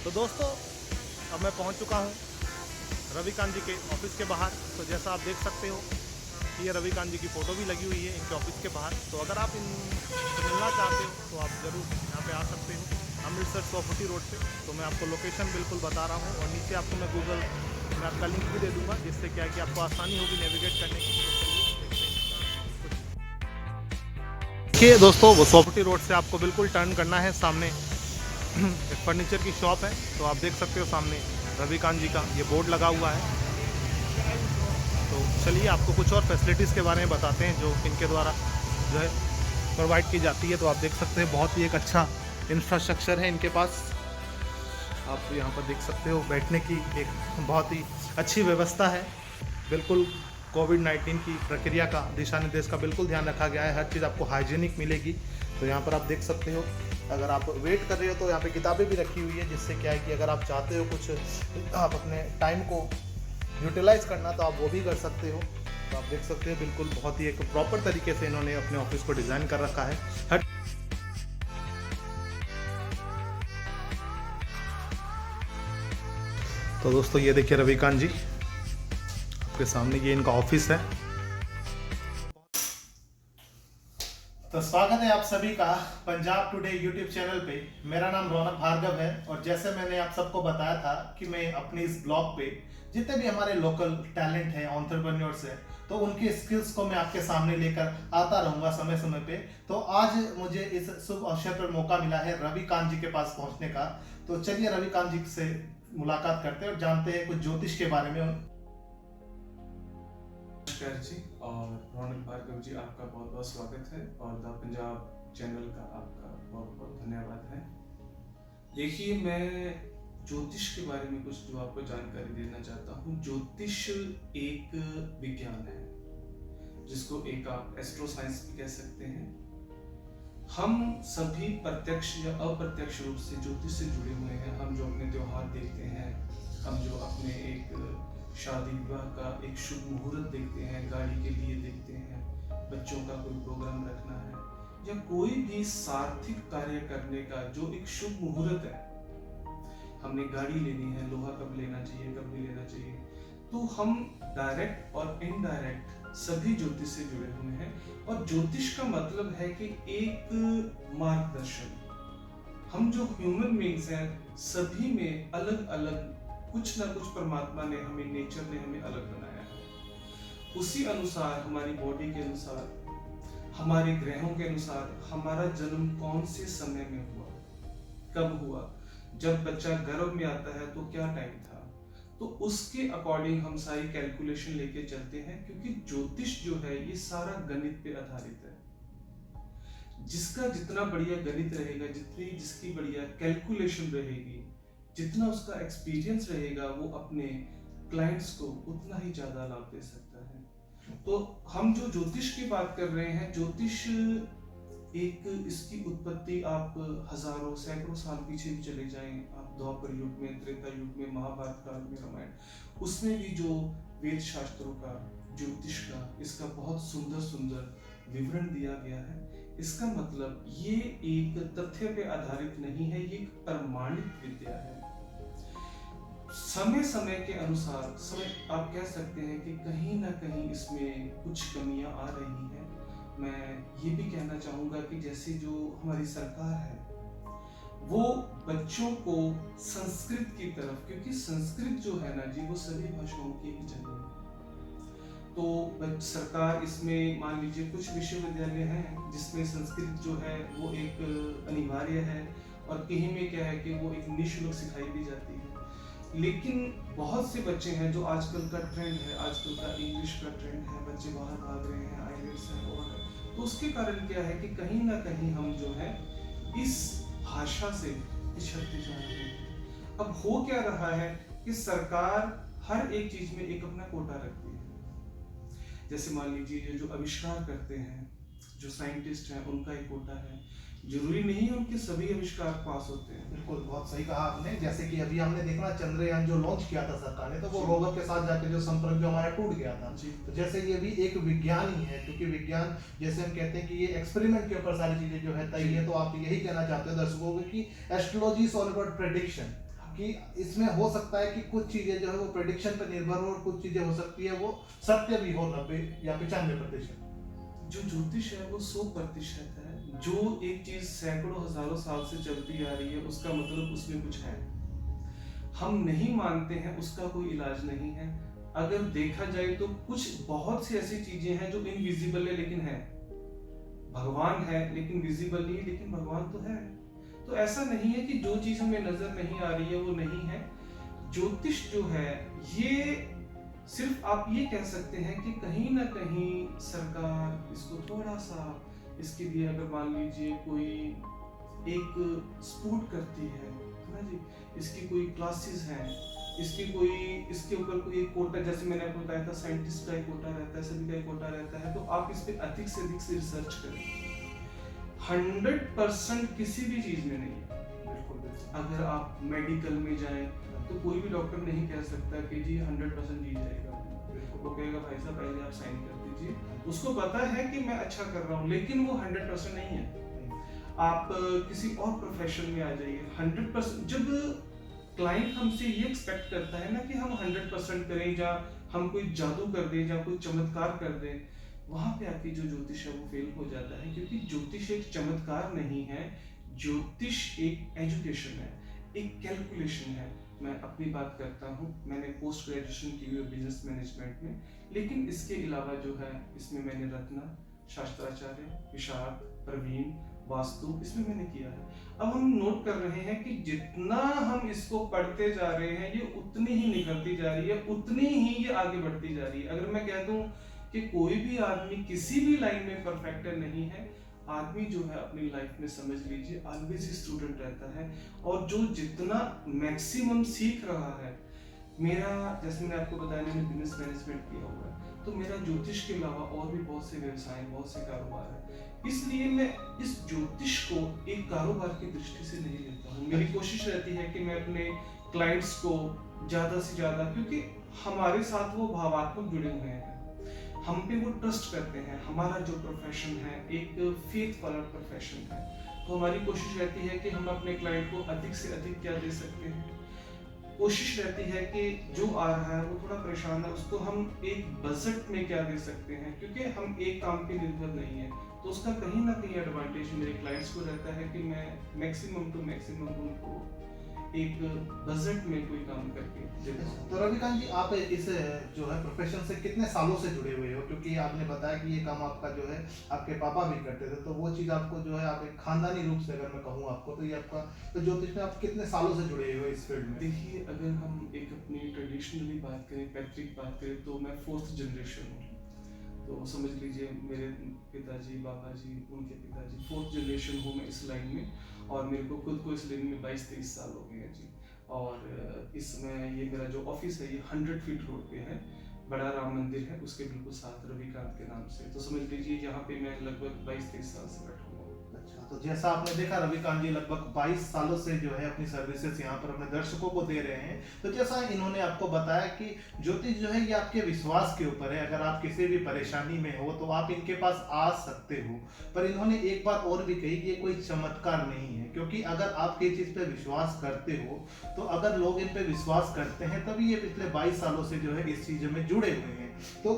तो दोस्तों अब मैं पहुंच चुका हूं रविकांत जी के ऑफिस के बाहर। तो जैसा आप देख सकते हो कि ये रविकांत जी की फ़ोटो भी लगी हुई है इनके ऑफिस के बाहर। तो अगर आप इनसे मिलना चाहते हो तो आप ज़रूर यहाँ पे आ सकते हो अमृतसर 140 रोड पे। तो मैं आपको लोकेशन बिल्कुल बता रहा हूँ और नीचे आपको मैं गूगल मैप का लिंक भी दे दूँगा, जिससे क्या है कि आपको आसानी होगी नेविगेट करने की। तो चलिए देखते हैं। देखिए दोस्तों, वो 140 रोड से आपको बिल्कुल टर्न करना है। सामने एक फर्नीचर की शॉप है, तो आप देख सकते हो सामने रविकांत जी का ये बोर्ड लगा हुआ है। तो चलिए आपको कुछ और फैसिलिटीज़ के बारे में बताते हैं जो इनके द्वारा जो है प्रोवाइड की जाती है। तो आप देख सकते हैं बहुत ही एक अच्छा इंफ्रास्ट्रक्चर है इनके पास। आप यहाँ पर देख सकते हो बैठने की एक बहुत ही अच्छी व्यवस्था है। बिल्कुल कोविड-19 की प्रक्रिया का, दिशा निर्देश का बिल्कुल ध्यान रखा गया है। हर चीज़ आपको हाइजीनिक मिलेगी। तो यहाँ पर आप देख सकते हो, अगर आप वेट कर रहे हो तो यहाँ पे किताबें भी रखी हुई है, जिससे क्या है कि अगर आप चाहते हो कुछ आप अपने टाइम को यूटिलाइज करना तो आप वो भी कर सकते हो। तो आप देख सकते हो बिल्कुल बहुत ही एक प्रॉपर तरीके से इन्होंने अपने ऑफिस को डिज़ाइन कर रखा है। हर तो दोस्तों ये देखिए रविकांत जी आपके सामने, ये इनका ऑफिस है। तो स्वागत है आप सभी का पंजाब टुडे यूट्यूब चैनल पे। मेरा नाम रौनक भार्गव है और जैसे मैंने आप सबको बताया था कि मैं अपने इस ब्लॉग पे जितने भी हमारे लोकल टैलेंट हैं, एंटरप्रेन्योर्स हैं, तो उनकी स्किल्स को मैं आपके सामने लेकर आता रहूंगा समय समय पे। तो आज मुझे इस शुभ अवसर पर मौका मिला है रविकांत जी के पास पहुंचने का। तो चलिए रविकांत जी से मुलाकात करते हैं और जानते हैं कुछ ज्योतिष के बारे में। नमस्कार जी, और रौनक भार्गव जी, आपका बहुत बहुत स्वागत है और द पंजाब चैनल का आपका बहुत बहुत धन्यवाद है। देखिए, मैं ज्योतिष के बारे में कुछ जो आपको जानकारी देना चाहता हूँ। ज्योतिष एक विज्ञान है जिसको एक आप एस्ट्रो साइंस भी कह सकते हैं। हम सभी प्रत्यक्ष या अप्रत्यक्ष रूप से ज्योतिष से जुड़े हुए हैं। हम जो अपने त्योहार देखते हैं, हम जो अपने एक शादी विवाह का एक शुभ मुहूर्त देखते हैं, गाड़ी के लिए देखते हैं, बच्चों का कोई प्रोग्राम रखना है या कोई भी सार्थक कार्य करने का जो एक शुभ मुहूर्त है, हमने गाड़ी लेनी है, लोहा कब लेना चाहिए, कब नहीं लेना चाहिए, तो हम डायरेक्ट और इनडायरेक्ट सभी ज्योतिष से जुड़े हुए हैं। और ज्योतिष का मतलब है कि एक मार्गदर्शन। हम जो ह्यूमन बीइंग्स हैं, सभी में अलग अलग कुछ ना कुछ परमात्मा ने हमें, नेचर ने हमें अलग बनाया है। उसी अनुसार, हमारी बॉडी के अनुसार, हमारे ग्रहों के अनुसार हमारा जन्म कौन से समय में हुआ, कब हुआ, जब बच्चा गर्भ में आता है तो क्या टाइम था, तो उसके अकॉर्डिंग हम सारी कैलकुलेशन लेके चलते हैं। क्योंकि ज्योतिष जो है ये सारा गणित पे आधारित है। जिसका जितना बढ़िया गणित रहेगा, जिसकी बढ़िया कैलकुलेशन रहेगी, जितना उसका एक्सपीरियंस रहेगा, वो अपने क्लाइंट्स को उतना ही ज्यादा लाभ दे सकता है। तो हम जो ज्योतिष की बात कर रहे हैं, ज्योतिष एक, इसकी उत्पत्ति आप हजारों सैकड़ों साल पीछे भी चले जाएं, आप द्वापर युग में, त्रेता युग में, महाभारत काल में, रामायण, उसमें भी जो वेद शास्त्रों का, ज्योतिष का, इसका बहुत सुंदर सुंदर विवरण दिया गया है। इसका मतलब ये एक तथ्य पे आधारित नहीं है, ये एक प्रमाणित विद्या है। समय समय के अनुसार, समय आप कह सकते हैं कि कहीं ना कहीं इसमें कुछ कमियां आ रही हैं। मैं ये भी कहना चाहूंगा कि जैसे जो हमारी सरकार है, वो बच्चों को संस्कृत की तरफ, क्योंकि संस्कृत जो है ना जी, वो सभी भाषाओं की एक जननी है। तो सरकार इसमें, मान लीजिए कुछ विश्वविद्यालय हैं जिसमें संस्कृत जो है वो एक अनिवार्य है, और कहीं में क्या है कि वो एक निःशुल्क सिखाई भी जाती है। लेकिन बहुत से बच्चे हैं, जो आजकल का ट्रेंड है, आजकल का इंग्लिश का ट्रेंड है, बच्चे बाहर भाग रहे हैं, आईएलटीएस है और है। तो उसके कारण क्या है कि कहीं ना कहीं हम जो है इस भाषा से पिछड़ते जा रहे हैं। अब हो क्या रहा है कि सरकार हर एक चीज में एक अपना कोटा रखती है। जैसे मान लीजिए ये जो आविष्कार करते हैं, जो साइंटिस्ट हैं, उनका एक कोटा है। जरूरी नहीं है उनके सभी आविष्कार पास होते हैं। बिल्कुल, बहुत सही कहा आपने। जैसे कि अभी हमने देखा चंद्रयान जो लॉन्च किया था सरकार ने, तो वो रोवर के साथ जाकर जो संपर्क जो हमारा टूट गया था। तो जैसे ये भी एक विज्ञान ही है, क्योंकि विज्ञान जैसे हम कहते हैं कि ये एक्सपेरिमेंट के ऊपर सारी चीजें जो है तय है। तो आप यही कहना चाहते हो दर्शकों को कि astrology is all about prediction, कि इसमें हो सकता है कि कुछ चीजें जो है वो प्रेडिक्शन पर निर्भर हो और कुछ चीजें हो सकती है वो सत्य भी हो 90 या 95%। जो ज्योतिष है वो 100% है। जो एक चीज सैकड़ों हजारों साल से चलती आ रही है उसका मतलब उसमें कुछ है। हम नहीं मानते हैं उसका कोई इलाज नहीं है। अगर देखा जाए तो कुछ बहुत सी ऐसी चीजें हैं जो इनविजिबल है लेकिन है। भगवान है लेकिन विजिबल नहीं है, लेकिन भगवान तो है। तो ऐसा नहीं है कि जो चीज हमें नजर नहीं आ रही है वो नहीं है। ज्योतिष जो है ये सिर्फ आप ये कह सकते हैं कि कहीं ना कहीं सरकार इसको थोड़ा सा, इसके लिए अगर मान लीजिए कोई एक सपोर्ट करती है ना जी, इसकी कोई क्लासेस हैं, इसकी कोई, इसके ऊपर कोई एक कोटा, जैसे मैंने आपको बताया था साइंटिस्ट का एक कोटा रहता है, सभी का एक कोटा रहता है, तो आप इस पर अधिक से अधिक से रिसर्च करें। 100% किसी भी चीज में नहीं है। अगर आप मेडिकल में जाएं तो कोई भी डॉक्टर नहीं कह सकता कि जी 100% जीत जाएगा। वो कहेगा भाई साहब पहले आप साइन कर दीजिए। उसको पता है कि मैं अच्छा कर रहा हूँ लेकिन वो 100% नहीं है। आप किसी और प्रोफेशन में आ जाइए, 100% जब क्लाइंट हमसे ये एक्सपेक्ट करता है ना कि हम 100% करें या हम कोई जादू कर दें या कोई चमत्कार कर दें, वहां पे आपकी जो ज्योतिष है वो फेल हो जाता है। क्योंकि ज्योतिष एक चमत्कार नहीं है, ज्योतिष एक एजुकेशन है, एक कैलकुलेशन है। मैं अपनी बात करता हूँ, मैंने पोस्ट ग्रेजुएशन की हुई है बिजनेस मैनेजमेंट में, लेकिन इसके अलावा जो है इसमें मैंने रत्ना, शास्त्राचार्य, विशाख, प्रवीण, वास्तु इसमें मैंने किया है। अब हम नोट कर रहे हैं कि जितना हम इसको पढ़ते जा रहे हैं ये उतनी ही निखरती जा रही है, उतनी ही ये आगे बढ़ती जा रही है। अगर मैं कह दूं कि कोई भी आदमी किसी भी लाइन में परफेक्ट नहीं है, आदमी जो है अपनी लाइफ में समझ लीजिए ऑलवेज ही स्टूडेंट रहता है, और जो जितना मैक्सिमम सीख रहा है। मेरा, जैसे मैंने आपको बताया, मैंने बिजनेस मैनेजमेंट किया हुआ है, तो मेरा ज्योतिष के अलावा और भी बहुत से व्यवसाय, बहुत से कारोबार है। इसलिए मैं इस ज्योतिष को एक कारोबार की दृष्टि से नहीं लेता हूँ। मेरी कोशिश रहती है कि मैं अपने क्लाइंट्स को ज्यादा से ज्यादा, क्योंकि हमारे साथ वो भावात्मक जुड़े हुए हैं, हम पे वो ट्रस्ट करते हैं। हमारा जो प्रोफेशन है एक फेथ वाला प्रोफेशन है, तो हमारी कोशिश रहती है कि हम अपने क्लाइंट को अधिक से अधिक क्या दे सकते हैं। कोशिश रहती है कि जो आ रहा है वो थोड़ा परेशान है, उसको हम एक बजट में क्या दे सकते हैं, क्योंकि हम एक काम पे निर्भर नहीं है, तो उसका कहीं ना कहीं एडवांटेज मेरे क्लाइंट्स को रहता है कि मैं मैक्सिमम टू मैक्सिमम उनको एक बजट में कोई काम करके देता हूं। तो रविकांत जी, आप इस जो है प्रोफेशन से कितने सालों से जुड़े हुए हो? क्योंकि आपने बताया कि ये काम आपका जो है आपके पापा भी करते थे, तो वो चीज़ आपको जो है आप एक खानदानी रूप से अगर मैं कहूँ आपको, तो ये आपका, तो ज्योतिष में आप कितने सालों से जुड़े हुए इस फील्ड में? देखिए, अगर हम एक अपनी ट्रेडिशनली बात करें, पैतृक बात करें, तो मैं 4th जनरेशन हूँ। तो समझ लीजिए मेरे पिताजी, बाबा जी, उनके पिताजी, 4th जनरेशन हूँ मैं इस लाइन में, और मेरे को खुद को इस लाइन में 22-23 साल हो गए हैं जी। और इसमें ये मेरा जो ऑफिस है ये 100 फीट रोड पे है, बड़ा राम मंदिर है, उसके बिल्कुल साथ रविकांत के नाम से। तो समझ लीजिए यहाँ पे मैं लगभग 22-23 साल से बैठा हुआ हूँ। अच्छा, तो जैसा आपने देखा रविकांत जी लगभग 22 सालों से जो है अपनी सर्विसेज यहाँ पर अपने दर्शकों को दे रहे हैं। तो जैसा इन्होंने आपको बताया कि ज्योतिष जो है ये आपके विश्वास के ऊपर है, अगर आप किसी भी परेशानी में हो तो आप इनके पास आ सकते हो। पर इन्होंने एक बात और भी कही कि ये कोई चमत्कार नहीं है, क्योंकि अगर आप किसी चीज़ पे विश्वास करते हो, तो अगर लोग इन पे विश्वास करते हैं तभी ये पिछले 22 सालों से जो है इस चीज़ में जुड़े हुए हैं। तो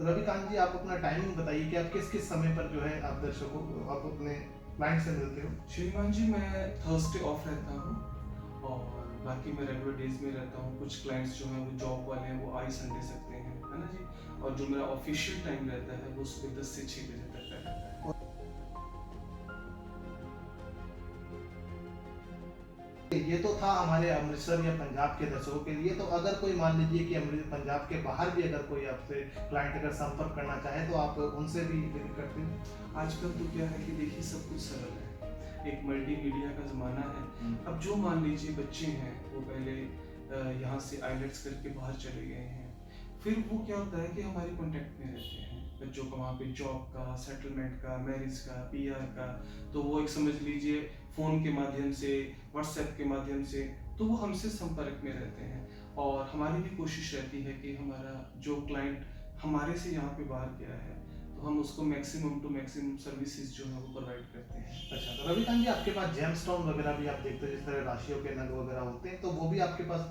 रविकांत जी, आप अपना टाइमिंग बताइए कि आप किस किस समय पर जो है आप दर्शकों को, आप अपने क्लाइंट से मिलते हो? श्रीमान जी, मैं थर्सडे ऑफ रहता हूँ और बाकी मैं रेगुलर डेज में रहता हूँ। कुछ क्लाइंट्स जो हैं वो जॉब वाले हैं, वो आई संडे सकते हैं, है ना जी। और जो मेरा ऑफिशियल टाइम रहता है वो सुबह 10 से 6 बजे तक रहता है। ये तो था हमारे अमृतसर या पंजाब के दर्शकों के लिए। तो अगर कोई मान लीजिए कि पंजाब के बाहर भी अगर कोई आपसे क्लाइंट अगर संपर्क करना चाहे तो आप उनसे भी विजिट करते हैं? आजकल तो क्या है कि देखिए सब कुछ सरल है, एक मल्टीमीडिया का ज़माना है। अब जो मान लीजिए बच्चे हैं वो पहले यहाँ से आइलेट्स करके बाहर चले गए हैं, फिर वो क्या होता है कि हमारे कॉन्टेक्ट में रहते हैं बच्चों का, वहाँ पे जॉब का, सेटलमेंट का, मैरिज का, पीआर का, तो वो एक समझ लीजिए फ़ोन के माध्यम से, व्हाट्सएप के माध्यम से, तो वो हमसे संपर्क में रहते हैं। और हमारी भी कोशिश रहती है कि हमारा जो क्लाइंट हमारे से यहाँ पे बाहर गया है तो हम उसको मैक्सिमम टू मैक्सिमम सर्विसेज जो है वो प्रोवाइड करते हैं। अच्छा, तो रविकांत जी आपके पास जेमस्टोन वगैरह भी आप देखते हो, जिस तरह राशियों के नग वगैरह होते हैं, तो वो भी आपके पास?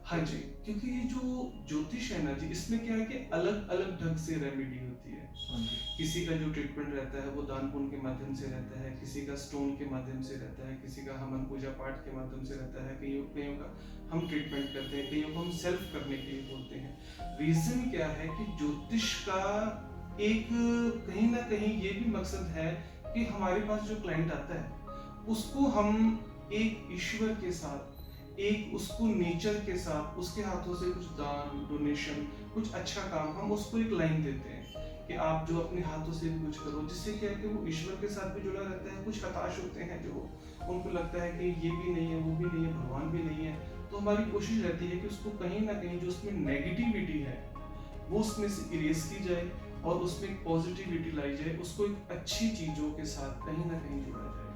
हाँ जी, क्योंकि ये जो ज्योतिष है ना जी, इसमें क्या है कि अलग अलग ढंग से रेमेडी होती है। हाँ जी। किसी का जो ट्रीटमेंट रहता है वो दान पुण्य के माध्यम से रहता है, किसी का स्टोन के माध्यम से रहता है, किसी का हवन पूजा पाठ के माध्यम से रहता है, कईयों का हम ट्रीटमेंट करते हैं, कईयों को हम सेल्फ करने के लिए बोलते हैं। रीजन क्या है कि ज्योतिष का एक कहीं ना कहीं ये भी मकसद है कि हमारे पास जो क्लाइंट आता है उसको हम एक ईश्वर के साथ, एक उसको नेचर के साथ, उसके हाथों से कुछ दान डोनेशन, कुछ अच्छा काम, हम उसको एक लाइन देते हैं कि आप जो अपने हाथों से भी कुछ करो, जिससे क्या है कि वो ईश्वर के साथ भी जुड़ा रहता है। कुछ हताश होते हैं जो, उनको लगता है कि ये भी नहीं है, वो भी नहीं है, भगवान भी नहीं है, तो हमारी कोशिश रहती है कि उसको कहीं ना कहीं जो उसमें नेगेटिविटी है वो उसमें से इरेज की जाए और उसमें एक पॉजिटिविटी लाई जाए, उसको एक अच्छी चीजों के साथ कहीं ना कहीं जोड़ा जाए।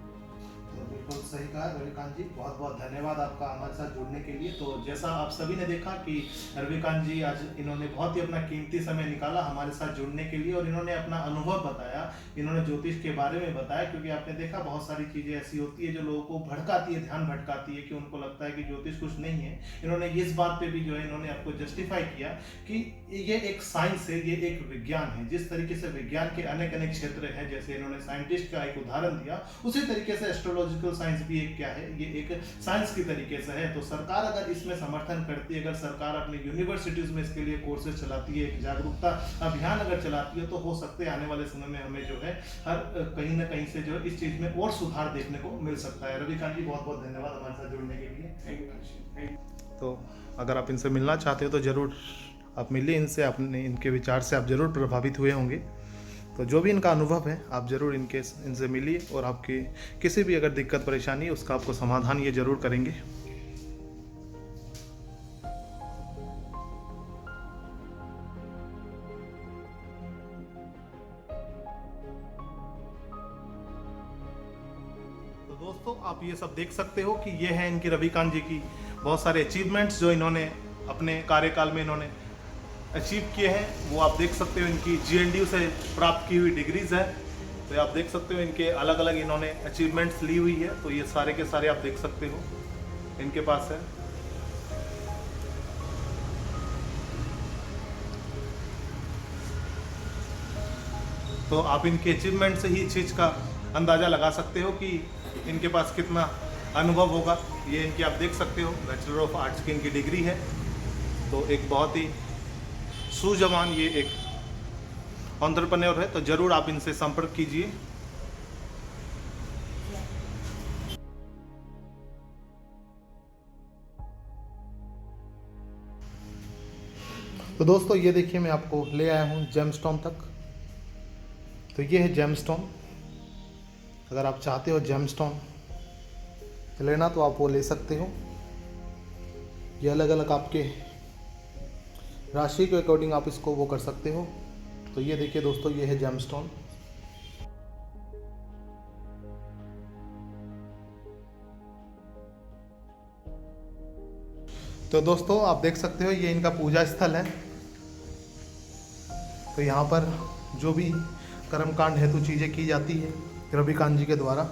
तो बिल्कुल सही कहा रविकांत जी, बहुत बहुत धन्यवाद आपका हमारे साथ जुड़ने के लिए। तो जैसा आप सभी ने देखा कि रविकांत जी आज इन्होंने बहुत ही अपना कीमती समय निकाला हमारे साथ जुड़ने के लिए, और इन्होंने अपना अनुभव बताया, इन्होंने ज्योतिष के बारे में बताया। क्योंकि आपने देखा बहुत सारी चीज़ें ऐसी होती है जो लोगों को भड़काती है, ध्यान भटकाती है, कि उनको लगता है कि ज्योतिष कुछ नहीं है। इन्होंने इस बात पर भी जो है इन्होंने आपको जस्टिफाई किया कि ये एक साइंस है, ये एक विज्ञान है। जिस तरीके से विज्ञान के अनेक अनेक क्षेत्र हैं, जैसे इन्होंने साइंटिस्ट का एक उदाहरण दिया, उसी तरीके से एस्ट्रोलॉजिकल साइंस भी एक क्या है, ये एक साइंस की तरीके से है। तो सरकार अगर इसमें समर्थन करती है, अगर सरकार अपनी यूनिवर्सिटीज में इसके लिए कोर्सेज चलाती है, एक जागरूकता अभियान अगर चलाती है, तो हो सकते हैं आने वाले समय में हमें जो है हर कहीं ना कहीं से जो इस चीज में और सुधार देखने को मिल सकता है। रविकांत जी बहुत बहुत धन्यवाद हमारे साथ जुड़ने के लिए। Thank you. तो अगर आप इनसे मिलना चाहते हो तो ज़रूर आप मिलिए इनसे, अपने इनके विचार से आप ज़रूर प्रभावित हुए होंगे। तो जो भी इनका अनुभव है आप ज़रूर इनसे मिलिए, और आपकी किसी भी अगर दिक्कत परेशानी है उसका आपको समाधान ये ज़रूर करेंगे। तो दोस्तों आप ये सब देख सकते हो कि ये है इनकी रविकांत जी की बहुत सारे अचीवमेंट्स जो इन्होंने अपने कार्यकाल में इन्होंने अचीव किए हैं। वो आप देख सकते हो, इनकी GNDU से प्राप्त की हुई डिग्रीज है। तो आप देख सकते हो इनके अलग अलग इन्होंने अचीवमेंट्स ली हुई है। तो ये सारे के सारे आप देख सकते हो इनके पास है। तो आप इनके अचीवमेंट से ही इस चीज़ का अंदाज़ा लगा सकते हो कि इनके पास कितना अनुभव होगा। ये इनकी आप देख सकते हो बैचलर ऑफ आर्ट्स की इनकी डिग्री है। तो एक बहुत ही सुजवान ये एक एंटरप्रेन्योर है। तो ज़रूर आप इनसे संपर्क कीजिए। तो दोस्तों ये देखिए मैं आपको ले आया हूँ जेमस्टोन तक। तो ये है जेमस्टोन। अगर आप चाहते हो जेमस्टोन लेना तो आप वो ले सकते हो। ये अलग अलग आपके राशि के अकॉर्डिंग आप इसको वो कर सकते हो। तो ये देखिए दोस्तों, ये है जेमस्टोन। तो दोस्तों आप देख सकते हो ये इनका पूजा स्थल है। तो यहाँ पर जो भी कर्मकांड हेतु चीज़ें की जाती है रविकांत जी के द्वारा।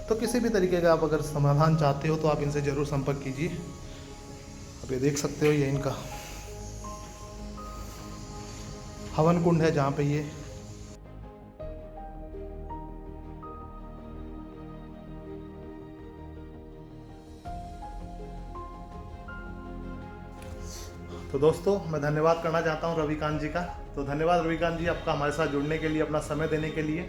तो किसी भी तरीके का आप अगर समाधान चाहते हो तो आप इनसे ज़रूर संपर्क कीजिए। आप ये देख सकते हो ये इनका हवन कुंड है जहाँ पे ये तो दोस्तों मैं धन्यवाद करना चाहता हूँ रविकांत जी का। तो धन्यवाद रविकांत जी आपका हमारे साथ जुड़ने के लिए, अपना समय देने के लिए।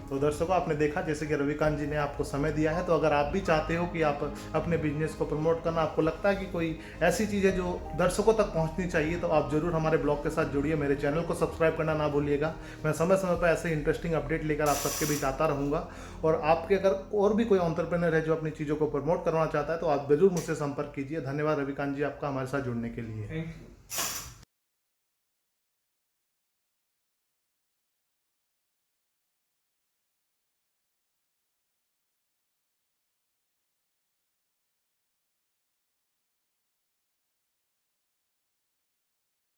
तो दर्शकों आपने देखा जैसे कि रविकांत जी ने आपको समय दिया है। तो अगर आप भी चाहते हो कि आप अपने बिजनेस को प्रमोट करना, आपको लगता है कि कोई ऐसी चीज़ें जो दर्शकों तक पहुंचनी चाहिए, तो आप जरूर हमारे ब्लॉग के साथ जुड़िए। मेरे चैनल को सब्सक्राइब करना ना भूलिएगा। मैं समय समय पर ऐसे इंटरेस्टिंग अपडेट लेकर आप सबके बीच आता रहूँगा। और आपके अगर और भी कोई एंटरप्रेन्योर है जो अपनी चीज़ों को प्रमोट करना चाहता है तो आप जरूर मुझसे संपर्क कीजिए। धन्यवाद रविकांत जी आपका हमारे साथ जुड़ने के लिए। Thank you.